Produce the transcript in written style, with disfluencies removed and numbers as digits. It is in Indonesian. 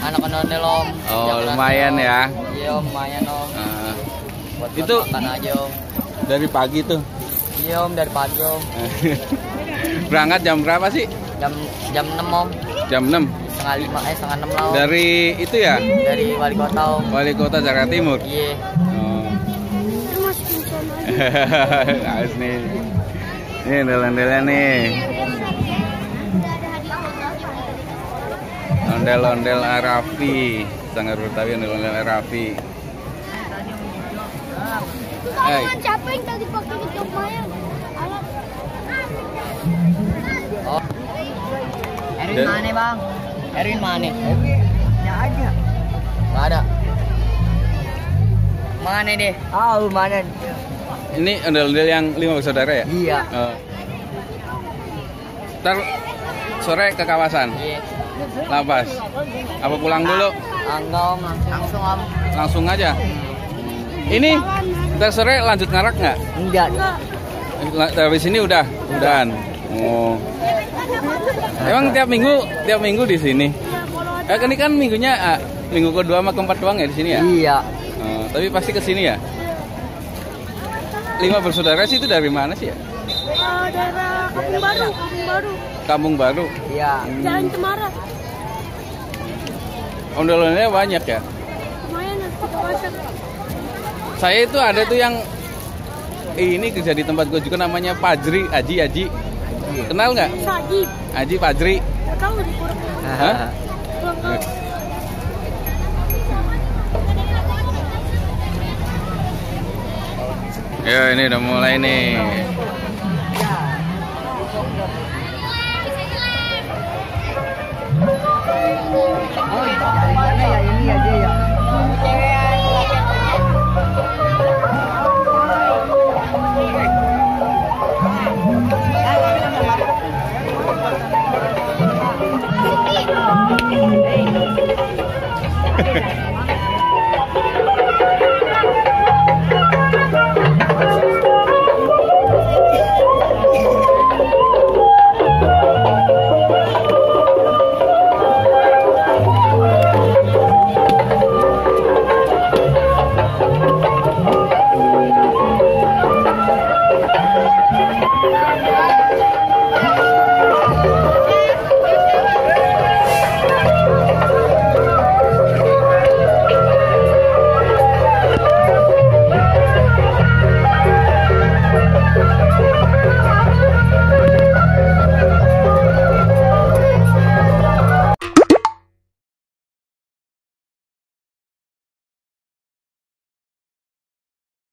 anak ondel om. Oh lumayan ya. Iya om, lumayan om. Buat itu makan aja om. Dari pagi tuh. Iya om, dari pagi om. Berangkat jam berapa sih? Jam 6 om. Jam 6? Setengah 6 lah om. Dari itu ya? Dari wali kota om. Wali kota Jakarta Timur? Iya. Oh. Harus nih. Ini ondel-ondelnya nih. Ondel-ondel Arafi. Sangat Betawi ondel-ondel Arafi. Siapa yang tadi pakai itu Maya? Alat. Oh. Erwin mana bang? Erwin mana? Ya ada. Nggak ada. Mana deh? Oh mana? Ini ondel-ondel yang 5 bersaudara ya? Iya. Oh. Ntar sore ke kawasan? Iya. Lapas. Apa pulang dulu? Enggak om, langsung om. Langsung aja. Ini ntar sore lanjut ngarak nggak? Enggak. Dari sini udahan. Oh. Emang tiap minggu di sini? Ini kan minggunya minggu kedua sama keempat doang ya di sini ya? Iya. Oh, tapi pasti ke sini ya? 5 bersaudara sih itu dari mana sih ya? Daerah Kampung Baru. Kampung Baru. Iya. Jalan Cemara. Ondel-ondelnya banyak ya? Lumayan kita masak. Saya itu ada tuh yang ini kerja di tempat gue juga namanya Pajri, Aji. Kenal nggak? Saji. Aji Pajri. Tahu di kurang. Hah? Kurang tahu. Ya ini udah mulai nih. Oh, ya ini aja ya. Hehehe